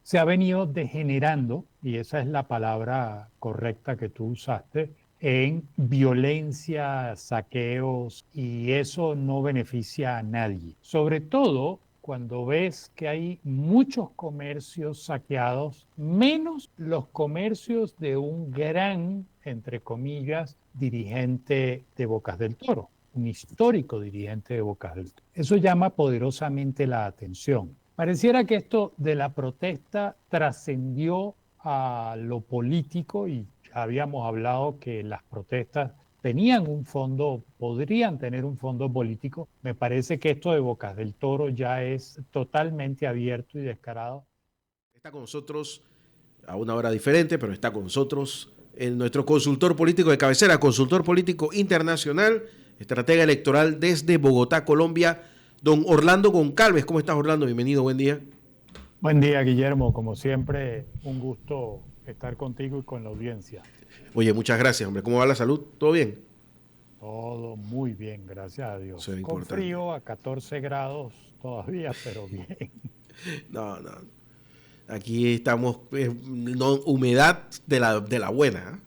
se ha venido degenerando, y esa es la palabra correcta que tú usaste, en violencia, saqueos, y eso no beneficia a nadie. Sobre todo cuando ves que hay muchos comercios saqueados, menos los comercios de un gran, entre comillas, dirigente de Bocas del Toro, un histórico dirigente de Bocas del Toro. Eso llama poderosamente la atención. Pareciera que esto de la protesta trascendió a lo político y habíamos hablado que las protestas tenían un fondo, podrían tener un fondo político. Me parece que esto de Bocas del Toro ya es totalmente abierto y descarado. Está con nosotros a una hora diferente, pero está con nosotros nuestro consultor político de cabecera, consultor político internacional, estratega electoral desde Bogotá, Colombia, don Orlando Goncalves. ¿Cómo estás, Orlando? Bienvenido, buen día. Buen día, Guillermo. Como siempre, un gusto estar contigo y con la audiencia. Oye, muchas gracias, hombre. ¿Cómo va la salud? ¿Todo bien? Todo muy bien, gracias a Eso Dios. es Con importante. frío a 14 grados todavía, pero bien. No, no. Aquí estamos, no, humedad de la buena,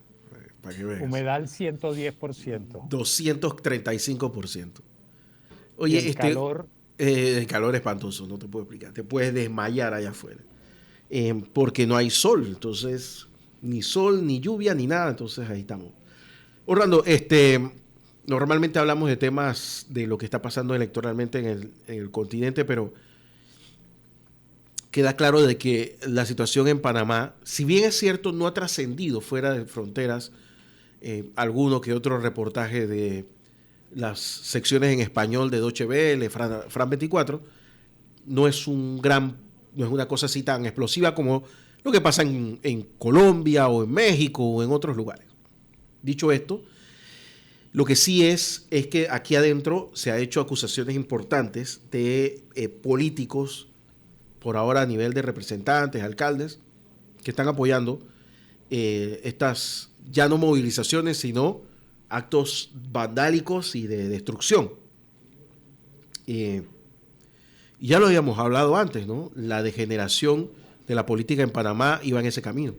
para que veas. Humedad al 110%. 235%. Y Oye, el calor, el calor espantoso, no te puedo explicar. Te puedes desmayar allá afuera. Porque no hay sol, entonces ni sol, ni lluvia, ni nada, entonces ahí estamos. Orlando, normalmente hablamos de temas de lo que está pasando electoralmente en el continente, pero queda claro de que la situación en Panamá, si bien es cierto, no ha trascendido fuera de fronteras, alguno que otro reportaje de las secciones en español de Deutsche Welle, Fran 24, no es no es una cosa así tan explosiva como lo que pasa en Colombia o en México o en otros lugares. Dicho esto, lo que sí es que aquí adentro se ha hecho acusaciones importantes de políticos, por ahora a nivel de representantes, alcaldes, que están apoyando estas ya no movilizaciones, sino actos vandálicos y de destrucción. Eh, Ya lo habíamos hablado antes, ¿no? La degeneración de la política en Panamá iba en ese camino.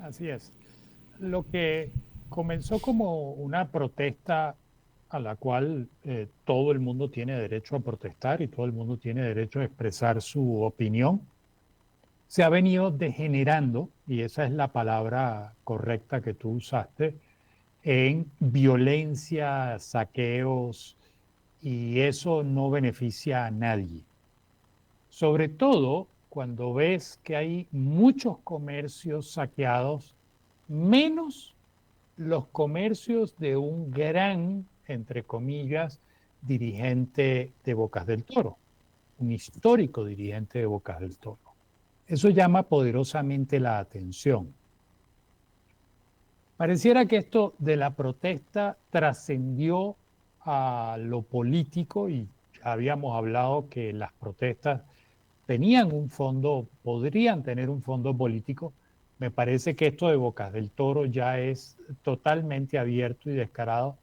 así es. Lo que comenzó como una protesta a la cual todo el mundo tiene derecho a protestar y todo el mundo tiene derecho a expresar su opinión, se ha venido degenerando, y esa es la palabra correcta que tú usaste, en violencia, saqueos, y eso no beneficia a nadie. Sobre todo cuando ves que hay muchos comercios saqueados, menos los comercios de un gran, entre comillas, dirigente de Bocas del Toro, un histórico dirigente de Bocas del Toro. Eso llama poderosamente la atención. Pareciera que esto de la protesta trascendió a lo político y habíamos hablado que las protestas tenían un fondo, podrían tener un fondo político. Me parece que esto de Bocas del Toro ya es totalmente abierto y descarado.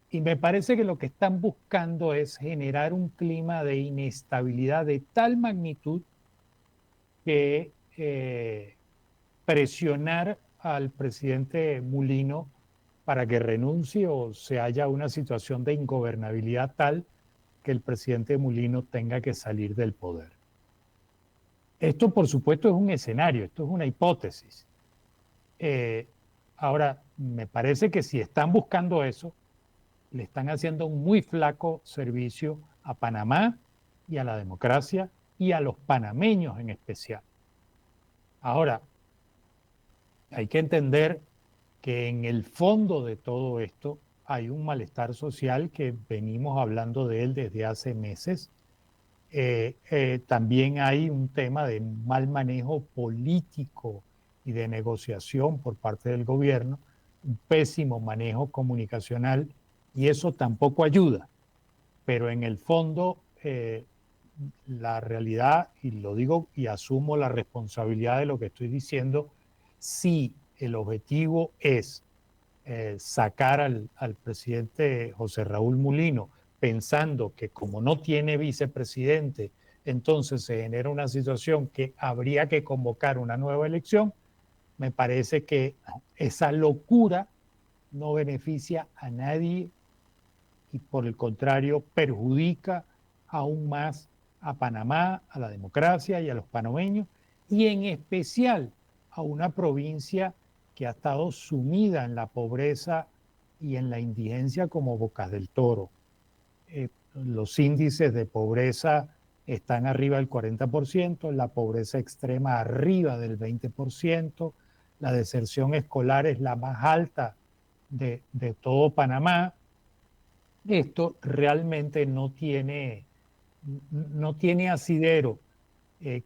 Y me parece que lo que están buscando es generar un clima de inestabilidad de tal magnitud que presionar al presidente Mulino para que renuncie o se haya una situación de ingobernabilidad tal que el presidente Mulino tenga que salir del poder. Esto, por supuesto, es un escenario, esto es una hipótesis. Eh, Ahora, me parece que si están buscando eso, le están haciendo un muy flaco servicio a Panamá y a la democracia y a los panameños en especial. Ahora, hay que entender que en el fondo de todo esto hay un malestar social que venimos hablando de él desde hace meses. También hay un tema de mal manejo político y de negociación por parte del gobierno, un pésimo manejo comunicacional y eso tampoco ayuda. Pero en el fondo, la realidad, y lo digo y asumo la responsabilidad de lo que estoy diciendo, si el objetivo es sacar al presidente José Raúl Mulino pensando que como no tiene vicepresidente, entonces se genera una situación que habría que convocar una nueva elección. Me parece que esa locura no beneficia a nadie y por el contrario perjudica aún más a Panamá, a la democracia y a los panameños, y en especial a una provincia que ha estado sumida en la pobreza y en la indigencia como Bocas del Toro. Los índices de pobreza están arriba del 40%, la pobreza extrema arriba del 20%, la deserción escolar es la más alta de todo Panamá. Esto realmente no tiene asidero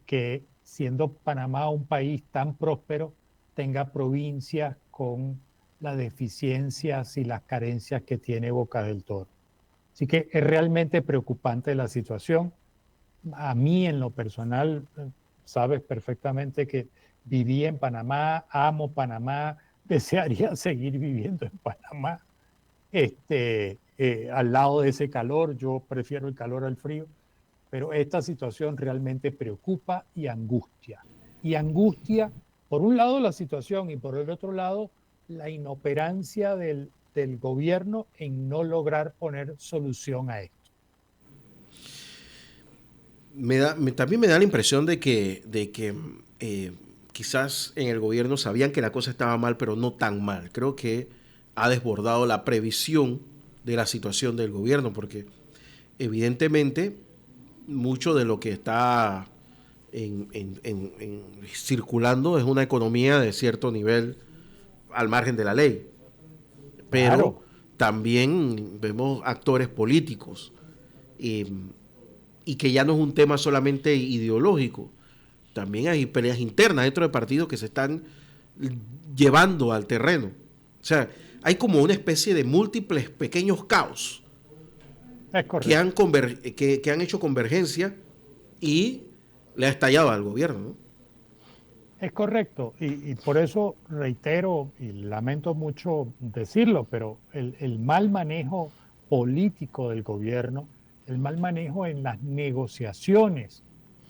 que siendo Panamá un país tan próspero tenga provincias con las deficiencias y las carencias que tiene Boca del Toro. Así que es realmente preocupante la situación. A mí en lo personal, sabes perfectamente que viví en Panamá, amo Panamá, desearía seguir viviendo en Panamá. Al lado de ese calor, yo prefiero el calor al frío, pero esta situación realmente preocupa y angustia. Y angustia, por un lado, la situación y por el otro lado, la inoperancia del gobierno en no lograr poner solución a esto. También me da la impresión de que quizás en el gobierno sabían que la cosa estaba mal, pero no tan mal. Creo que ha desbordado la previsión de la situación del gobierno, porque evidentemente mucho de lo que está circulando es una economía de cierto nivel al margen de la ley. Pero Claro. también vemos actores políticos y que ya no es un tema solamente ideológico. También hay peleas internas dentro del partido que se están llevando al terreno. O sea, hay como una especie de múltiples pequeños caos que han hecho convergencia y le ha estallado al gobierno, ¿no? Es correcto, y por eso reitero, y lamento mucho decirlo, pero el mal manejo político del gobierno, el mal manejo en las negociaciones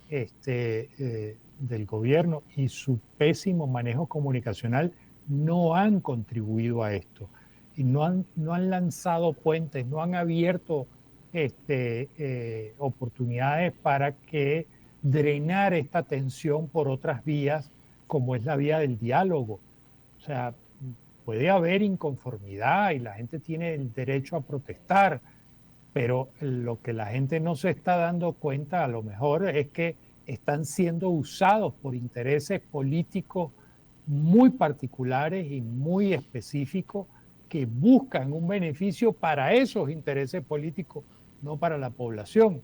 del gobierno y su pésimo manejo comunicacional no han contribuido a esto. Y no han lanzado puentes, no han abierto oportunidades para que drenar esta tensión por otras vías, como es la vía del diálogo. O sea, puede haber inconformidad y la gente tiene el derecho a protestar, pero lo que la gente no se está dando cuenta a lo mejor es que están siendo usados por intereses políticos muy particulares y muy específicos que buscan un beneficio para esos intereses políticos, no para la población.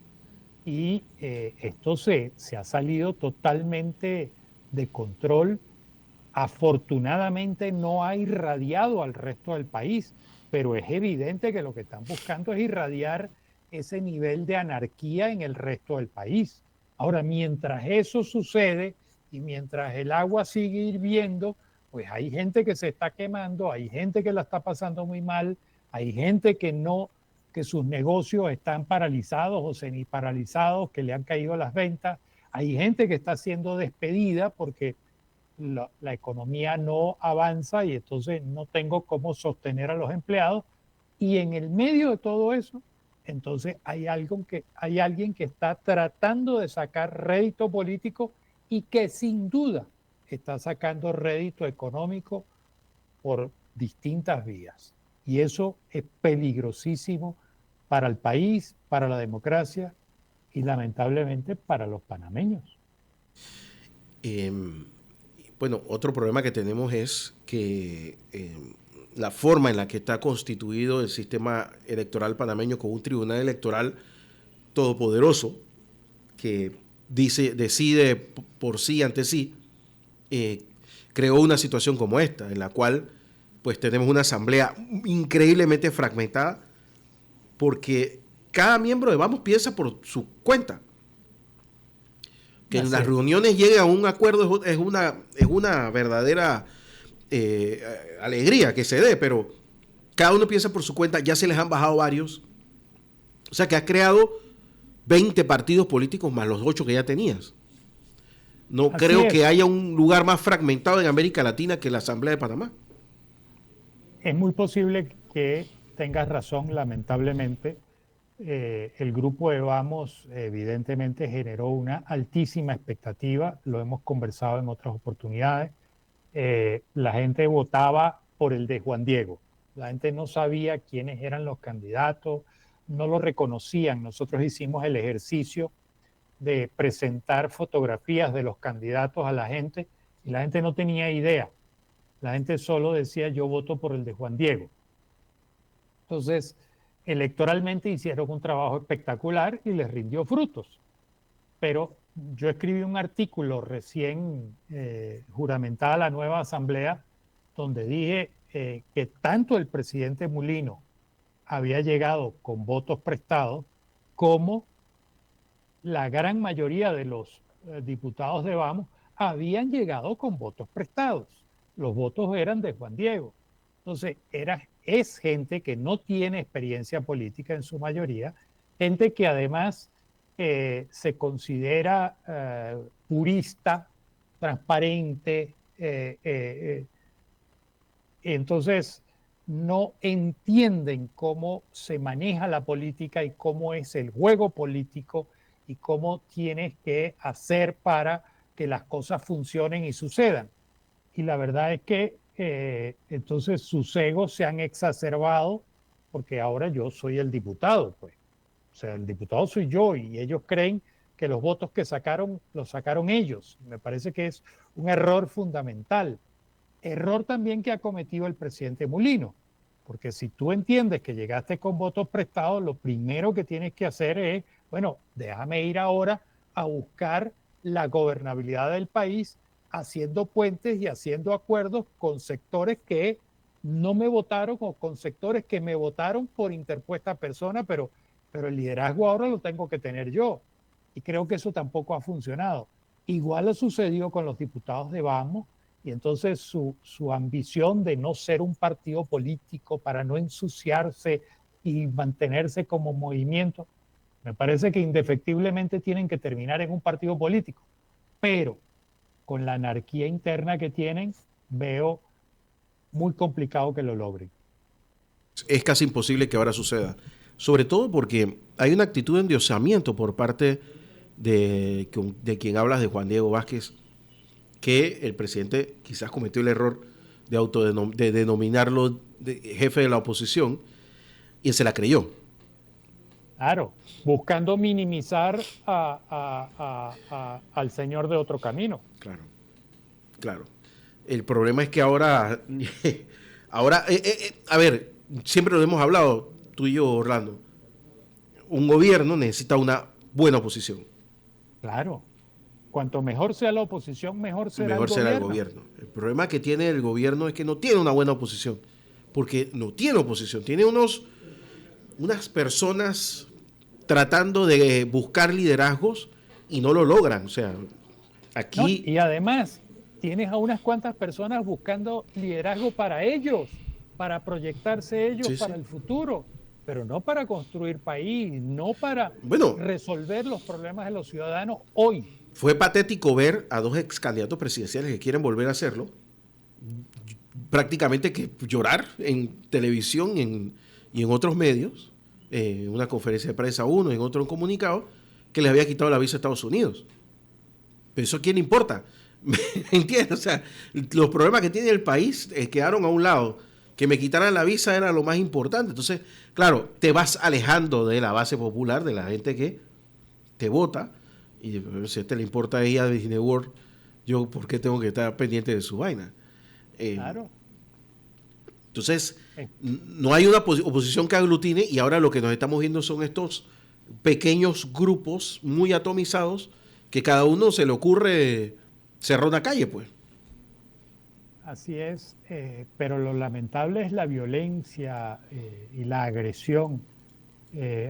Y esto se ha salido totalmente de control. Afortunadamente no ha irradiado al resto del país, pero es evidente que lo que están buscando es irradiar ese nivel de anarquía en el resto del país. Ahora, mientras eso sucede y mientras el agua sigue hirviendo, pues hay gente que se está quemando, hay gente que la está pasando muy mal, hay gente que sus negocios están paralizados o semiparalizados, que le han caído las ventas, hay gente que está siendo despedida porque la economía no avanza y entonces no tengo cómo sostener a los empleados. Y en el medio de todo eso, entonces hay alguien que está tratando de sacar rédito político y que sin duda está sacando rédito económico por distintas vías. Y eso es peligrosísimo para el país, para la democracia y lamentablemente para los panameños. Bueno, otro problema que tenemos es que la forma en la que está constituido el sistema electoral panameño, con un tribunal electoral todopoderoso que decide por sí ante sí, creó una situación como esta, en la cual pues tenemos una asamblea increíblemente fragmentada porque cada miembro de Vamos piensa por su cuenta. Que en las reuniones llegue a un acuerdo es una verdadera alegría que se dé, pero cada uno piensa por su cuenta, ya se les han bajado varios. O sea que ha creado 20 partidos políticos más los 8 que ya tenías. No Así creo es. que haya un lugar más fragmentado en América Latina que la Asamblea de Panamá. Es muy posible que tengas razón, lamentablemente. El grupo de Vamos evidentemente generó una altísima expectativa, lo hemos conversado en otras oportunidades. La gente votaba por el de Juan Diego. La gente no sabía quiénes eran los candidatos, no lo reconocían. Nosotros hicimos el ejercicio de presentar fotografías de los candidatos a la gente y la gente no tenía idea. La gente solo decía yo voto por el de Juan Diego. Entonces, electoralmente hicieron un trabajo espectacular y les rindió frutos. Pero yo escribí un artículo recién juramentada la nueva asamblea donde dije que tanto el presidente Mulino había llegado con votos prestados como la gran mayoría de los diputados de Vamos habían llegado con votos prestados. Los votos eran de Juan Diego. Entonces, es gente que no tiene experiencia política en su mayoría, gente que además se considera purista, transparente, entonces no entienden cómo se maneja la política y cómo es el juego político y cómo tienes que hacer para que las cosas funcionen y sucedan. Y la verdad es que entonces sus egos se han exacerbado porque ahora yo soy el diputado, pues. O sea, el diputado soy yo y ellos creen que los votos que sacaron los sacaron ellos. Me parece que es un error fundamental. Error también que ha cometido el presidente Mulino, porque si tú entiendes que llegaste con votos prestados, lo primero que tienes que hacer es, bueno, déjame ir ahora a buscar la gobernabilidad del país haciendo puentes y haciendo acuerdos con sectores que no me votaron o con sectores que me votaron por interpuesta persona, pero el liderazgo ahora lo tengo que tener yo. Y creo que eso tampoco ha funcionado. Igual lo sucedió con los diputados de Vamos, y entonces su ambición de no ser un partido político para no ensuciarse y mantenerse como movimiento, me parece que indefectiblemente tienen que terminar en un partido político. Pero con la anarquía interna que tienen, veo muy complicado que lo logren. Es casi imposible que ahora suceda. Sobre todo porque hay una actitud de endiosamiento por parte de quien hablas, de Juan Diego Vázquez, que el presidente quizás cometió el error de denominarlo jefe de la oposición y él se la creyó. Claro, buscando minimizar al señor de otro camino. Claro, claro. El problema es que ahora, a ver, siempre lo hemos hablado, tú y yo, Orlando, un gobierno necesita una buena oposición. Claro, cuanto mejor sea la oposición, mejor será el Mejor será el gobierno. gobierno. El problema que tiene el gobierno es que no tiene una buena oposición, porque no tiene oposición, tiene unas personas tratando de buscar liderazgos y no lo logran. O sea, ¿No? aquí... Y además, tienes a unas cuantas personas buscando liderazgo para ellos, para proyectarse ellos Sí, para sí. el futuro, pero no para construir país, no para Bueno, resolver los problemas de los ciudadanos hoy. fue patético ver a dos ex candidatos presidenciales que quieren volver a hacerlo, prácticamente que llorar en televisión y en otros medios, en una conferencia de prensa uno, en otro un comunicado, que les había quitado la visa a Estados Unidos. Pero eso a quién le importa. ¿Me entiendes? O sea, los problemas que tiene el país quedaron a un lado. Que me quitaran la visa era lo más importante. Entonces, claro, te vas alejando de la base popular, de la gente que te vota. Y si a este le importa a ella Disney World, yo, ¿por qué tengo que estar pendiente de su vaina? Claro. Entonces, no hay una oposición que aglutine y ahora lo que nos estamos viendo son estos pequeños grupos muy atomizados que cada uno se le ocurre cerrar una calle, pues. Así es, pero lo lamentable es la violencia y la agresión.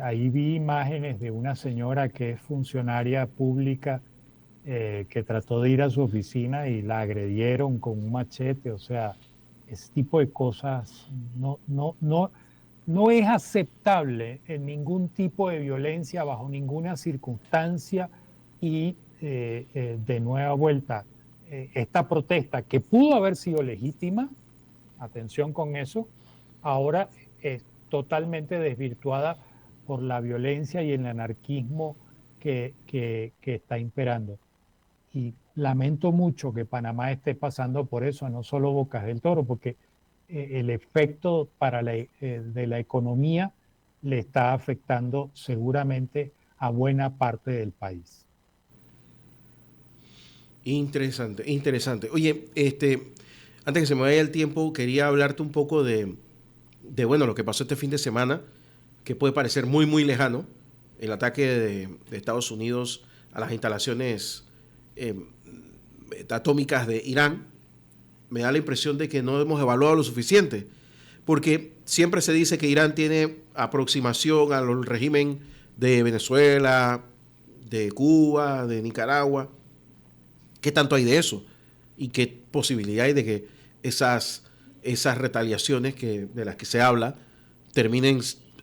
Ahí vi imágenes de una señora que es funcionaria pública que trató de ir a su oficina y la agredieron con un machete. O sea, ese tipo de cosas no, No es aceptable en ningún tipo de violencia, bajo ninguna circunstancia y de nueva vuelta, esta protesta que pudo haber sido legítima, atención con eso, ahora es totalmente desvirtuada por la violencia y el anarquismo que está imperando. Y lamento mucho que Panamá esté pasando por eso, no solo Bocas del Toro, porque el efecto de la economía le está afectando seguramente a buena parte del país. Interesante, interesante. Oye, antes que se me vaya el tiempo, quería hablarte un poco bueno, lo que pasó este fin de semana, que puede parecer muy, muy lejano, el ataque de Estados Unidos a las instalaciones eh, atómicas de Irán. Me da la impresión de que no hemos evaluado lo suficiente, porque siempre se dice que Irán tiene aproximación al régimen de Venezuela, de Cuba, de Nicaragua. ¿Qué tanto hay de eso? ¿Y qué posibilidad hay de que esas retaliaciones de las que se habla terminen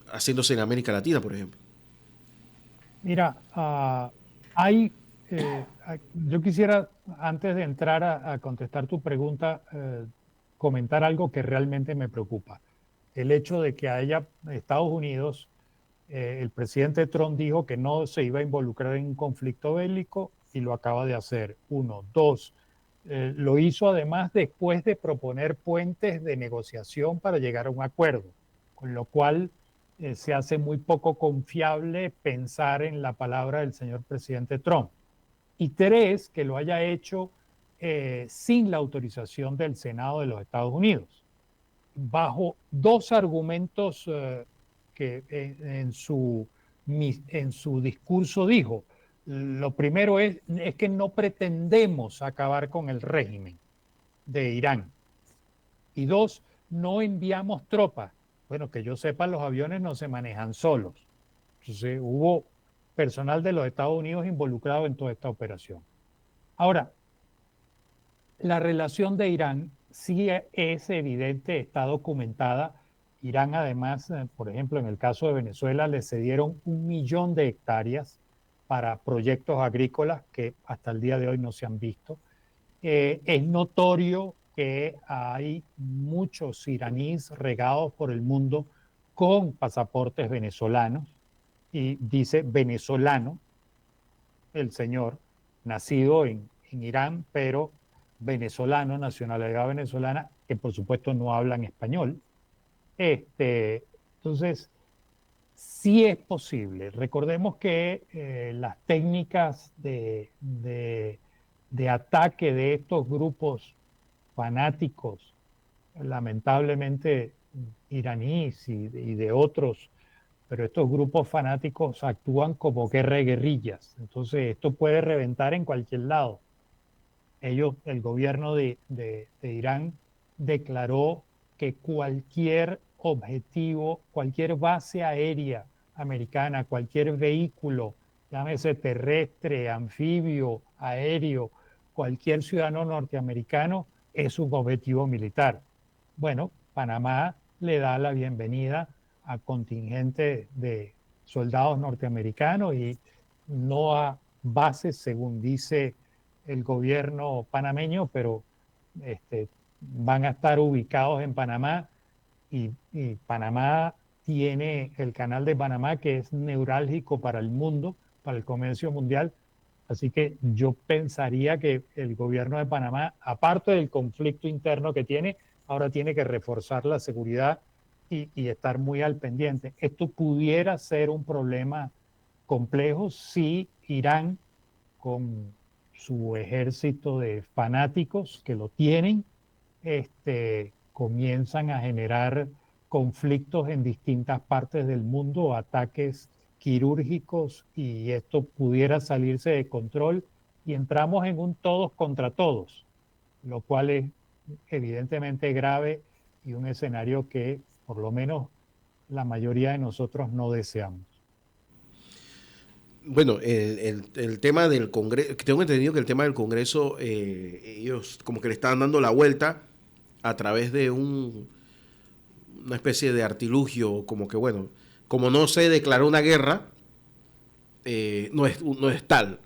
haciéndose en América Latina, por ejemplo? Mira, yo quisiera, antes de entrar a contestar tu pregunta, comentar algo que realmente me preocupa. El hecho de que haya Estados Unidos, el presidente Trump dijo que no se iba a involucrar en un conflicto bélico y lo acaba de hacer. Uno. Dos, lo hizo además después de proponer puentes de negociación para llegar a un acuerdo, con lo cual se hace muy poco confiable pensar en la palabra del señor presidente Trump. Y tres, que lo haya hecho sin la autorización del Senado de los Estados Unidos, bajo dos argumentos que en su discurso dijo. Lo primero es que no pretendemos acabar con el régimen de Irán. Y dos, no enviamos tropas. Bueno, que yo sepa, los aviones no se manejan solos. Entonces, hubo personal de los Estados Unidos involucrado en toda esta operación. Ahora, la relación de Irán sí es evidente, está documentada. Irán además, por ejemplo, en el caso de Venezuela, le cedieron 1 millón de hectáreas para proyectos agrícolas que hasta el día de hoy no se han visto. Es notorio que hay muchos iraníes regados por el mundo con pasaportes venezolanos y dice venezolano el señor, nacido en Irán, pero venezolano, nacionalidad venezolana, que por supuesto no hablan español. Entonces, sí es posible. Recordemos que las técnicas de ataque de estos grupos fanáticos, lamentablemente iraníes y de otros, pero estos grupos fanáticos actúan como guerra de guerrillas. Entonces, esto puede reventar en cualquier lado. El gobierno de Irán declaró que cualquier objetivo, cualquier base aérea americana, cualquier vehículo, llámese terrestre, anfibio, aéreo, cualquier ciudadano norteamericano, es un objetivo militar. Bueno, Panamá le da la bienvenida a contingentes de soldados norteamericanos y no a bases, según dice el gobierno panameño, pero van a estar ubicados en Panamá y Panamá tiene el canal de Panamá que es neurálgico para el mundo, para el comercio mundial. Así que yo pensaría que el gobierno de Panamá, aparte del conflicto interno que tiene, ahora tiene que reforzar la seguridad y estar muy al pendiente. Esto pudiera ser un problema complejo si Irán, con su ejército de fanáticos que lo tienen, comienzan a generar conflictos en distintas partes del mundo, ataques quirúrgicos y esto pudiera salirse de control y entramos en un todos contra todos, lo cual es evidentemente grave y un escenario que por lo menos la mayoría de nosotros no deseamos. Bueno, el tema del Congreso, tengo entendido que el tema del Congreso, ellos como que le están dando la vuelta a través de una especie de artilugio, como que bueno, como no se declaró una guerra, no es tal.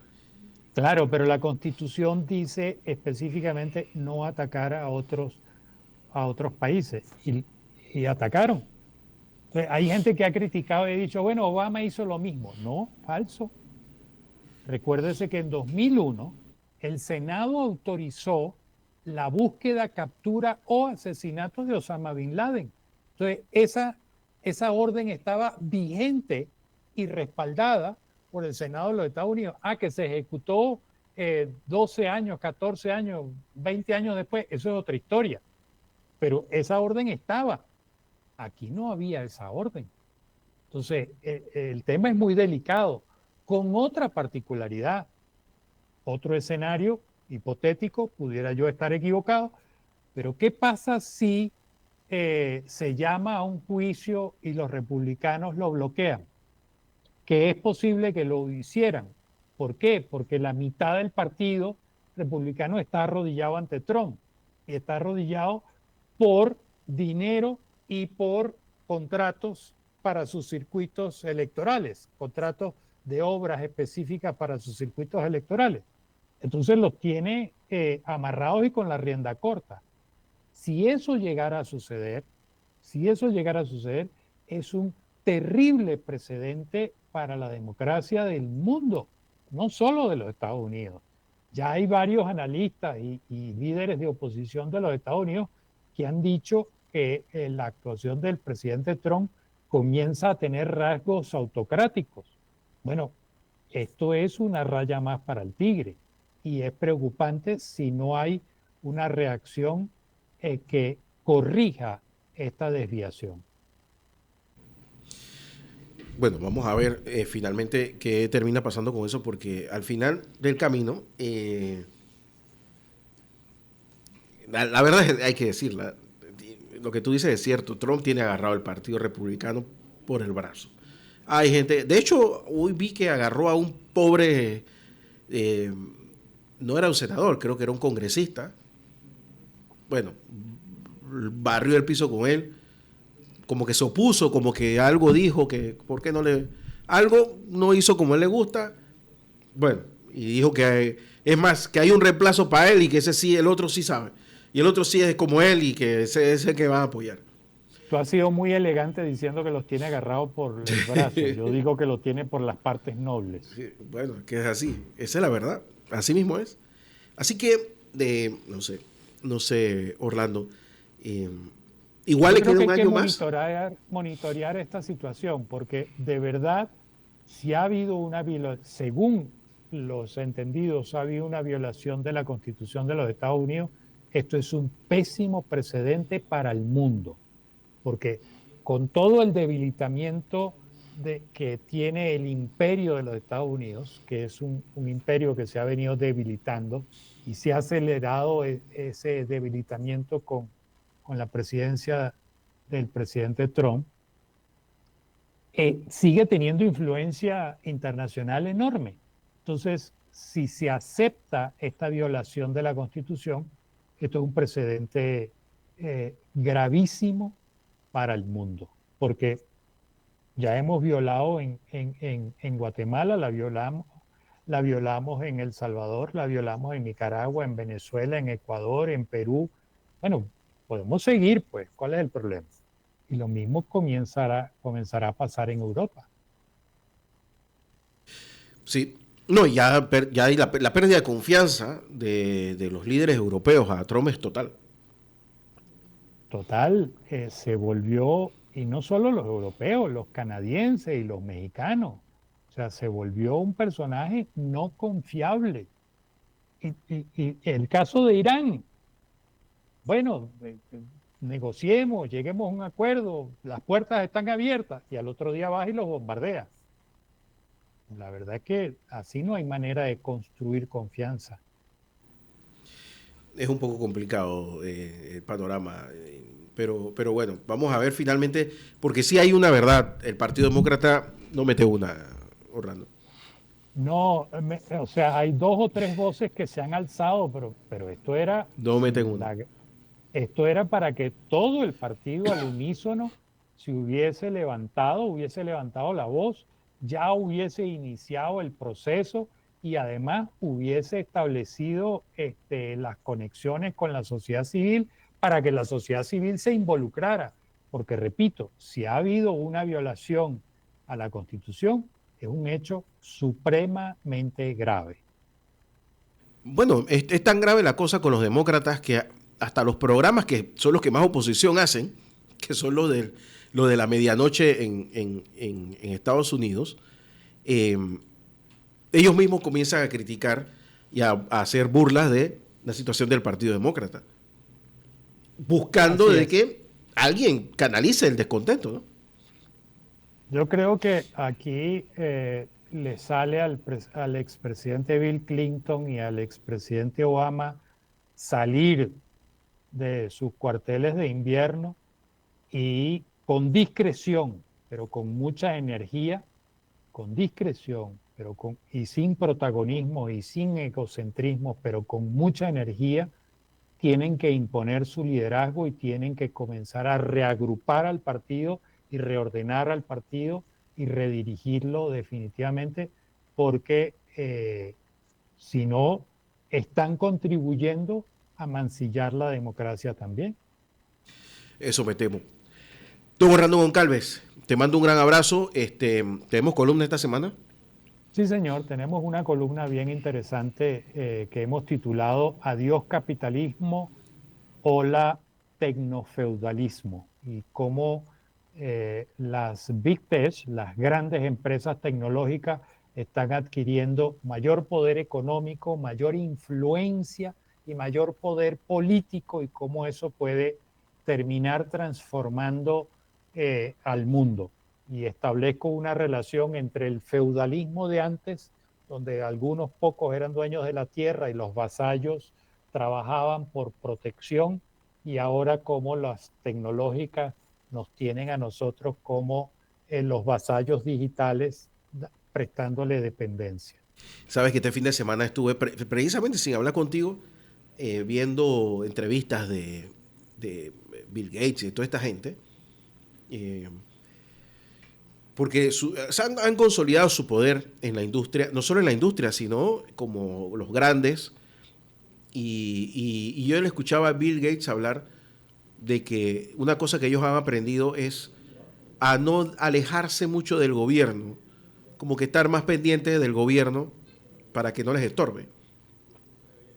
Claro, pero la Constitución dice específicamente no atacar a otros países y atacaron. Entonces, hay gente que ha criticado y ha dicho, bueno, Obama hizo lo mismo. No, falso. Recuérdese que en 2001 el Senado autorizó la búsqueda, captura o asesinato de Osama Bin Laden. Entonces, esa orden estaba vigente y respaldada por el Senado de los Estados Unidos. Que se ejecutó 12 años, 14 años, 20 años después, eso es otra historia. Pero esa orden estaba. Aquí no había esa orden. Entonces, el tema es muy delicado, con otra particularidad, otro escenario hipotético, pudiera yo estar equivocado, pero ¿qué pasa si se llama a un juicio y los republicanos lo bloquean? Que es posible que lo hicieran. ¿Por qué? Porque la mitad del partido republicano está arrodillado ante Trump y está arrodillado por dinero y por contratos para sus circuitos electorales, contratos de obras específicas para sus circuitos electorales. Entonces los tiene amarrados y con la rienda corta. Si eso llegara a suceder, si eso llegara a suceder, es un terrible precedente para la democracia del mundo, no solo de los Estados Unidos. Ya hay varios analistas y líderes de oposición de los Estados Unidos que han dicho que la actuación del presidente Trump comienza a tener rasgos autocráticos. Bueno, esto es una raya más para el tigre y es preocupante si no hay una reacción que corrija esta desviación. Bueno, vamos a ver finalmente qué termina pasando con eso, porque al final del camino, la verdad es, hay que decirla, lo que tú dices es cierto, Trump tiene agarrado el Partido Republicano por el brazo. Hay gente, de hecho, hoy vi que agarró a un pobre, eh, no era un senador, creo que era un congresista, bueno, barrió el piso con él, como que se opuso, como que algo dijo, que por qué no le... Algo no hizo como a él le gusta, bueno, y dijo que es más, que hay un reemplazo para él y que ese sí, el otro sí sabe. Y el otro sí es como él y que ese es el que va a apoyar. Tú has sido muy elegante diciendo que los tiene agarrados por el brazo. Yo digo que los tiene por las partes nobles. Bueno, que es así, esa es la verdad, así mismo es. Así que, no sé, Orlando, eh, igual Yo le creo queda que un hay que año más. monitorear esta situación, porque de verdad, si ha habido una violación, según los entendidos, ha habido una violación de la Constitución de los Estados Unidos, esto es un pésimo precedente para el mundo, porque con todo el debilitamiento que tiene el imperio de los Estados Unidos, que es un imperio que se ha venido debilitando y se ha acelerado ese debilitamiento con la presidencia del presidente Trump, sigue teniendo influencia internacional enorme. Entonces, si se acepta esta violación de la Constitución, esto es un precedente gravísimo para el mundo, porque ya hemos violado en Guatemala, la violamos en El Salvador, la violamos en Nicaragua, en Venezuela, en Ecuador, en Perú. Bueno, podemos seguir, pues, ¿cuál es el problema? Y lo mismo comenzará a pasar en Europa. Sí, no, ya hay la pérdida de confianza de los líderes europeos a Trump es total. Total, se volvió, y no solo los europeos, los canadienses y los mexicanos, o sea, se volvió un personaje no confiable. Y el caso de Irán, bueno, negociemos, lleguemos a un acuerdo, las puertas están abiertas y al otro día vas y los bombardeas. La verdad es que así no hay manera de construir confianza. Es un poco complicado el panorama, pero bueno, vamos a ver finalmente, porque sí hay una verdad, el Partido Demócrata no mete una, Orlando. No, o sea, hay dos o tres voces que se han alzado, pero esto era No meten una. Esto era para que todo el partido al unísono se hubiese levantado la voz, ya hubiese iniciado el proceso y además hubiese establecido las conexiones con la sociedad civil para que la sociedad civil se involucrara. Porque, repito, si ha habido una violación a la Constitución, es un hecho supremamente grave. Bueno, es tan grave la cosa con los demócratas que hasta los programas que son los que más oposición hacen, que son lo de la medianoche en Estados Unidos, eh, ellos mismos comienzan a criticar y a hacer burlas de la situación del Partido Demócrata, buscando Así de es. que alguien canalice el descontento, ¿no? Yo creo que aquí le sale al expresidente Bill Clinton y al expresidente Obama salir de sus cuarteles de invierno y con discreción, pero con mucha energía, con discreción, y sin protagonismo y sin egocentrismo, pero con mucha energía, tienen que imponer su liderazgo y tienen que comenzar a reagrupar al partido y reordenar al partido y redirigirlo definitivamente, porque si no, están contribuyendo a mancillar la democracia también. Eso me temo. Estoy borrando Goncalves. Te mando un gran abrazo. ¿Tenemos columna esta semana? Sí, señor, tenemos una columna bien interesante que hemos titulado Adiós capitalismo, hola tecnofeudalismo, y cómo las Big Tech, las grandes empresas tecnológicas, están adquiriendo mayor poder económico, mayor influencia y mayor poder político, y cómo eso puede terminar transformando al mundo. Y establezco una relación entre el feudalismo de antes, donde algunos pocos eran dueños de la tierra y los vasallos trabajaban por protección, y ahora como las tecnológicas nos tienen a nosotros como los vasallos digitales prestándole dependencia. Sabes que este fin de semana estuve precisamente sin hablar contigo, viendo entrevistas de Bill Gates y de toda esta gente, eh, porque han consolidado su poder en la industria, no solo en la industria, sino como los grandes. Y yo le escuchaba a Bill Gates hablar de que una cosa que ellos han aprendido es a no alejarse mucho del gobierno, como que estar más pendientes del gobierno para que no les estorbe.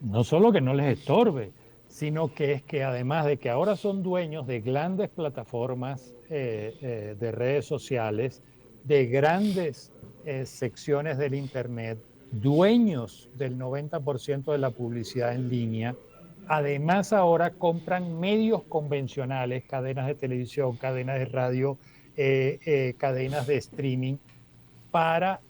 No solo que no les estorbe, sino que es que además de que ahora son dueños de grandes plataformas de redes sociales, de grandes secciones del Internet, dueños del 90% de la publicidad en línea, además ahora compran medios convencionales, cadenas de televisión, cadenas de radio, cadenas de streaming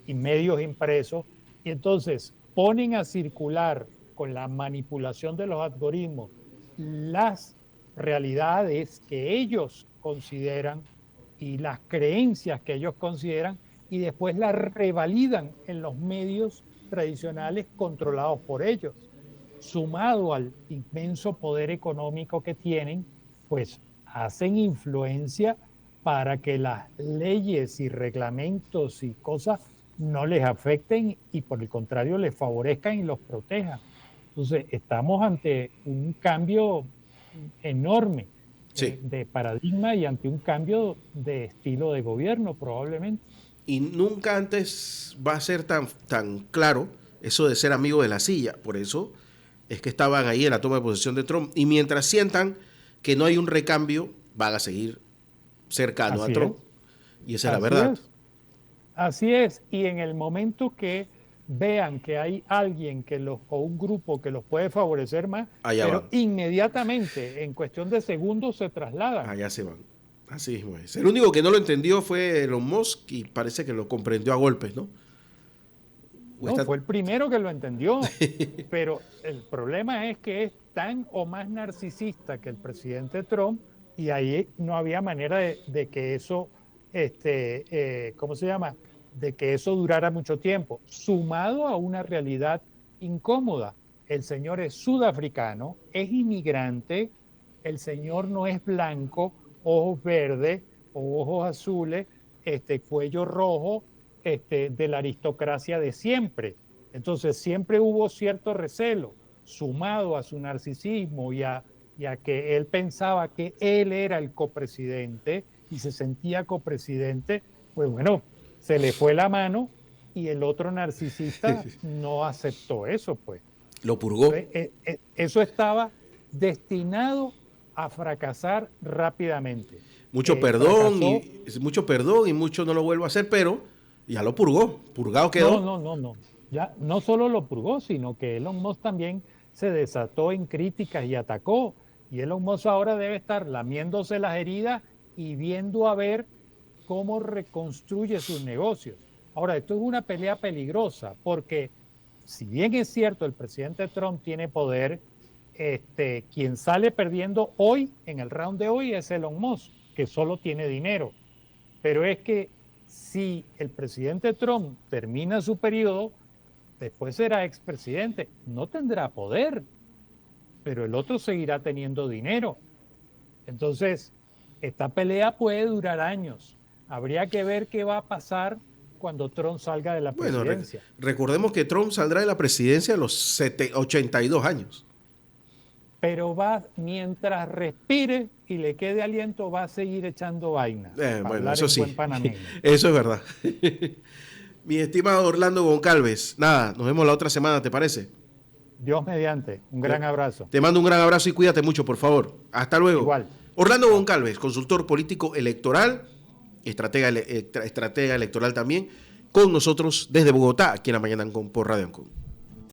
y medios impresos, y entonces ponen a circular con la manipulación de los algoritmos las realidades que ellos consideran y las creencias que ellos consideran, y después las revalidan en los medios tradicionales controlados por ellos. Sumado al inmenso poder económico que tienen, pues hacen influencia para que las leyes y reglamentos y cosas no les afecten y por el contrario les favorezcan y los protejan. Entonces, estamos ante un cambio enorme Sí. de paradigma y ante un cambio de estilo de gobierno probablemente. Y nunca antes va a ser tan claro eso de ser amigo de la silla. Por eso es que estaban ahí en la toma de posesión de Trump. Y mientras sientan que no hay un recambio, van a seguir cercanos a Así Trump. es, Y esa es la así verdad. es. Así es, y en el momento que vean que hay alguien o un grupo que los puede favorecer más, Allá pero van. inmediatamente, en cuestión de segundos, se trasladan. Allá se van. Así mismo es. El único que no lo entendió fue Elon Musk y parece que lo comprendió a golpes, ¿no? O No, está... fue el primero que lo entendió, pero el problema es que es tan o más narcisista que el presidente Trump, y ahí no había manera de que eso, ¿cómo se llama? De que eso durara mucho tiempo, sumado a una realidad incómoda. El señor es sudafricano, es inmigrante, el señor no es blanco, ojos verdes o ojos azules, cuello rojo, de la aristocracia de siempre. Entonces siempre hubo cierto recelo, sumado a su narcisismo y a que él pensaba que él era el copresidente y se sentía copresidente, pues bueno, se le fue la mano y el otro narcisista no aceptó eso, pues. Lo purgó. Eso estaba destinado a fracasar rápidamente. Mucho perdón y mucho no lo vuelvo a hacer, pero ya lo purgó, purgado quedó. No. Ya no solo lo purgó, sino que Elon Musk también se desató en críticas y atacó. Y Elon Musk ahora debe estar lamiéndose las heridas y viendo a ver cómo reconstruye sus negocios. Ahora, esto es una pelea peligrosa porque si bien es cierto el presidente Trump tiene poder, quien sale perdiendo hoy, en el round de hoy, es Elon Musk, que solo tiene dinero. Pero es que si el presidente Trump termina su periodo, después será expresidente, no tendrá poder, pero el otro seguirá teniendo dinero. Entonces, esta pelea puede durar años. Habría que ver qué va a pasar cuando Trump salga de la presidencia. Recordemos que Trump saldrá de la presidencia a los 82 años. Pero mientras respire y le quede aliento, va a seguir echando vaina. Bueno, eso sí. Buen eso es verdad. Mi estimado Orlando Goncalves, nada, nos vemos la otra semana, ¿te parece? Dios mediante, un gran abrazo. Te mando un gran abrazo y cuídate mucho, por favor. Hasta luego. Igual. Orlando Goncalves, consultor político electoral, estratega electoral también, con nosotros desde Bogotá, aquí en La Mañana por Radio Ancon.